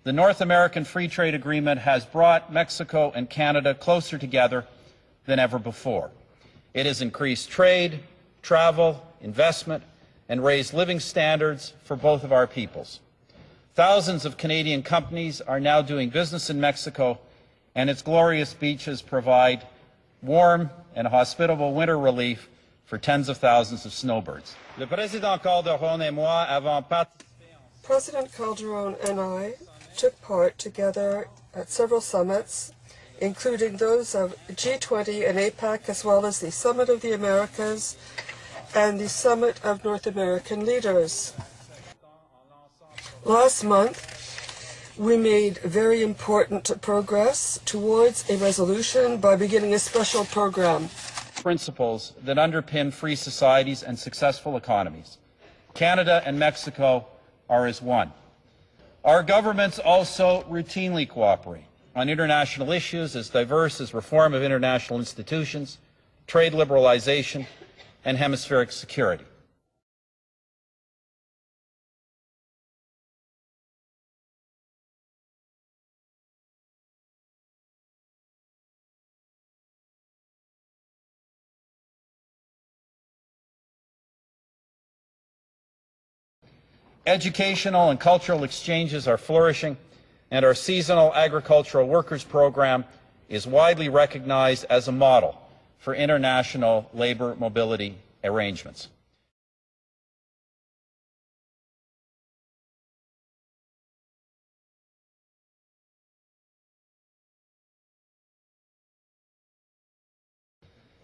The North American Free Trade Agreement has brought Mexico and Canada closer together than ever before. It has increased trade, travel, investment, and raised living standards for both of our peoples. Thousands of Canadian companies are now doing business in Mexico, and its glorious beaches provide warm and hospitable winter relief for tens of thousands of snowbirds. President Calderon and I took part together at several summits, including those of G20 and APAC, as well as the Summit of the Americas and the Summit of North American Leaders. Last month, we made very important progress towards a resolution by beginning a special program. Principles that underpin free societies and successful economies. Canada and Mexico are as one. Our governments also routinely cooperate on international issues as diverse as reform of international institutions, trade liberalization, and hemispheric security. Educational and cultural exchanges are flourishing, and our seasonal agricultural workers program is widely recognized as a model for international labor mobility arrangements.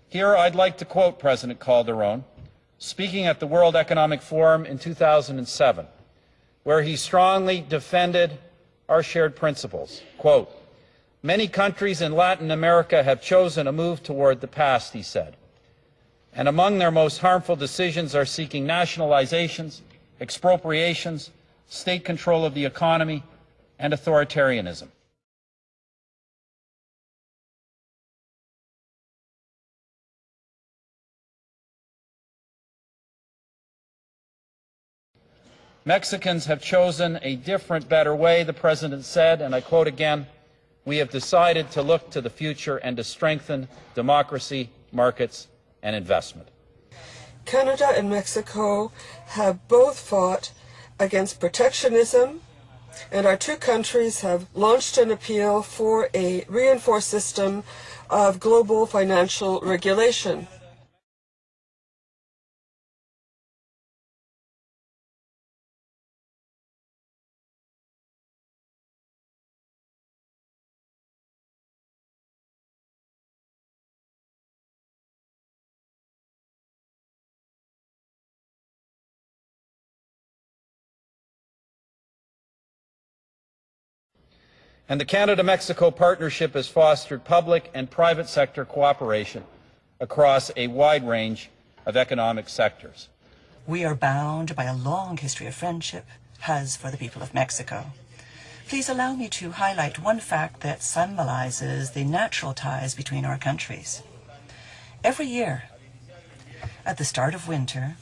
Here I'd like to quote President Calderon, speaking at the World Economic Forum in 2007, where he strongly defended our shared principles. Quote, "Many countries in Latin America have chosen a move toward the past," he said, "and among their most harmful decisions are seeking nationalizations, expropriations, state control of the economy, and authoritarianism." Mexicans have chosen a different, better way, the President said, and I quote again, "We have decided to look to the future and to strengthen democracy, markets, and investment." Canada and Mexico have both fought against protectionism, and our two countries have launched an appeal for a reinforced system of global financial regulation. And the Canada-Mexico partnership has fostered public and private sector cooperation across a wide range of economic sectors. We are bound by a long history of friendship, as for the people of Mexico. Please allow me to highlight one fact that symbolizes the natural ties between our countries. Every year, at the start of winter,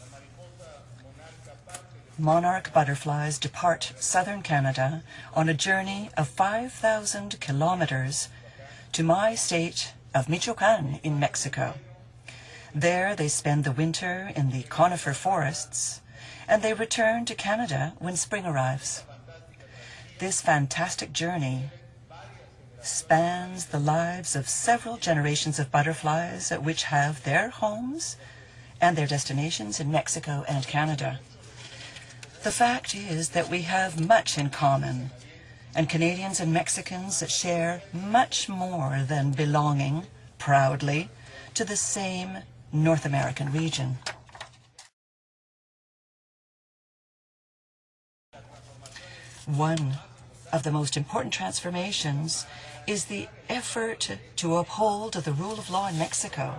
monarch butterflies depart southern Canada on a journey of 5,000 kilometers to my state of Michoacan in Mexico. There they spend the winter in the conifer forests, and they return to Canada when spring arrives. This fantastic journey spans the lives of several generations of butterflies which have their homes and their destinations in Mexico and Canada. The fact is that we have much in common, and Canadians and Mexicans share much more than belonging proudly to the same North American region. One of the most important transformations is the effort to uphold the rule of law in Mexico.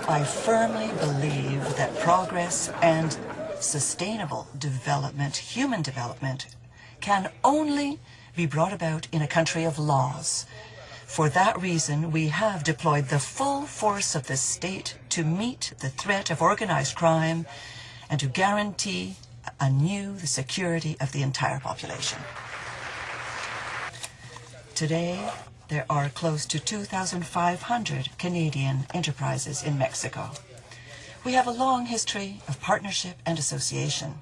I firmly believe that progress and sustainable development, human development, can only be brought about in a country of laws. For that reason, we have deployed the full force of the state to meet the threat of organized crime and to guarantee anew the security of the entire population. Today, there are close to 2,500 Canadian enterprises in Mexico. We have a long history of partnership and association.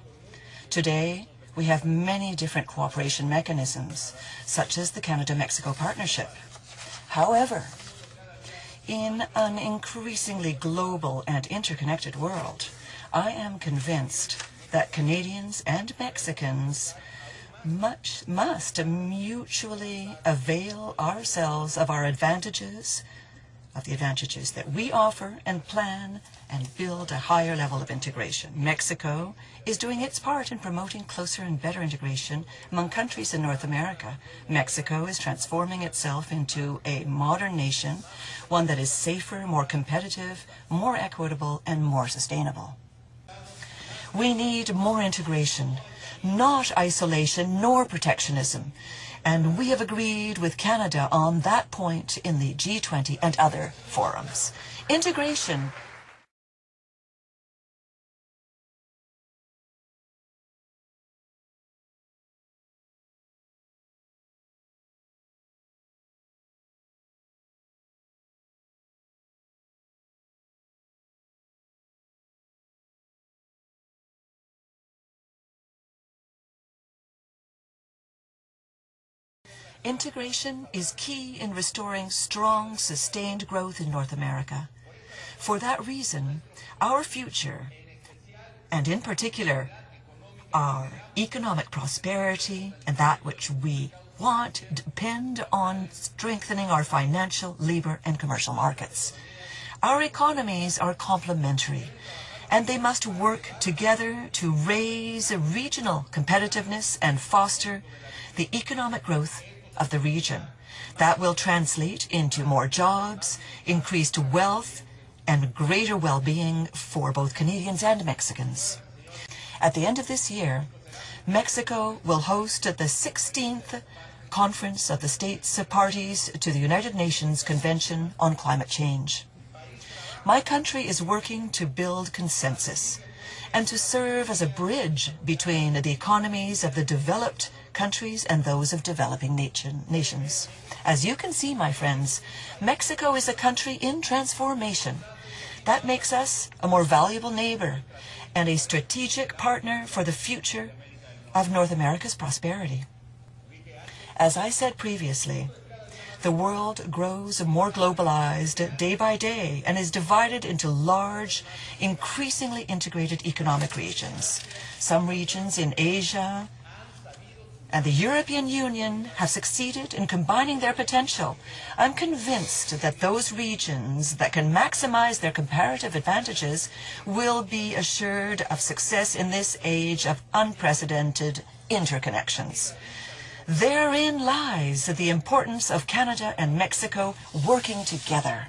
Today, we have many different cooperation mechanisms, such as the Canada-Mexico Partnership. However, in an increasingly global and interconnected world, I am convinced that Canadians and Mexicans must mutually avail ourselves of our advantages, of the advantages that we offer and plan and build a higher level of integration. Mexico is doing its part in promoting closer and better integration among countries in North America. Mexico is transforming itself into a modern nation, one that is safer, more competitive, more equitable, and more sustainable. We need more integration, not isolation nor protectionism. And we have agreed with Canada on that point in the G20 and other forums. Integration Integration is key in restoring strong, sustained growth in North America. For that reason, our future, and in particular, our economic prosperity and that which we want, depend on strengthening our financial, labor, and commercial markets. Our economies are complementary, and they must work together to raise regional competitiveness and foster the economic growth of the region. That will translate into more jobs, increased wealth, and greater well-being for both Canadians and Mexicans. At the end of this year, Mexico will host the 16th Conference of the States Parties to the United Nations Convention on Climate Change. My country is working to build consensus and to serve as a bridge between the economies of the developed countries and those of developing nations. As you can see, my friends, Mexico is a country in transformation. That makes us a more valuable neighbor and a strategic partner for the future of North America's prosperity. As I said previously, the world grows more globalized day by day and is divided into large, increasingly integrated economic regions. Some regions in Asia and the European Union have succeeded in combining their potential. I'm convinced that those regions that can maximize their comparative advantages will be assured of success in this age of unprecedented interconnections. Therein lies the importance of Canada and Mexico working together.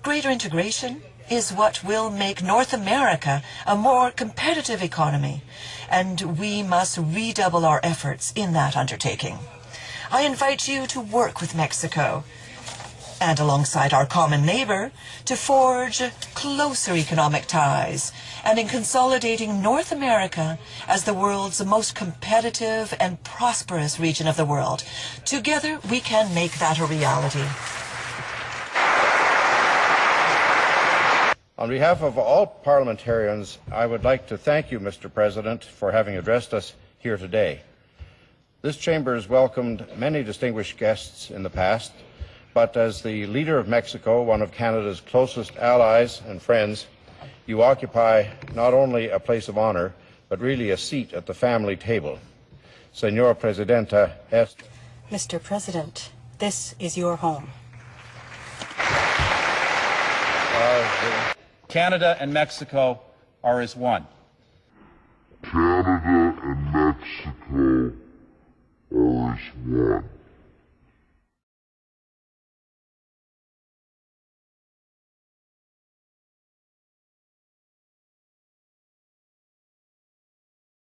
Greater integration is what will make North America a more competitive economy, and we must redouble our efforts in that undertaking. I invite you to work with Mexico and alongside our common neighbor to forge closer economic ties and in consolidating North America as the world's most competitive and prosperous region of the world. Together, we can make that a reality. On behalf of all parliamentarians, I would like to thank you, Mr. President, for having addressed us here today. This chamber has welcomed many distinguished guests in the past, but as the leader of Mexico, one of Canada's closest allies and friends, you occupy not only a place of honor, but really a seat at the family table. Señora Presidenta, Mr. President, this is your home. Canada and Mexico are as one. Canada and Mexico are as one.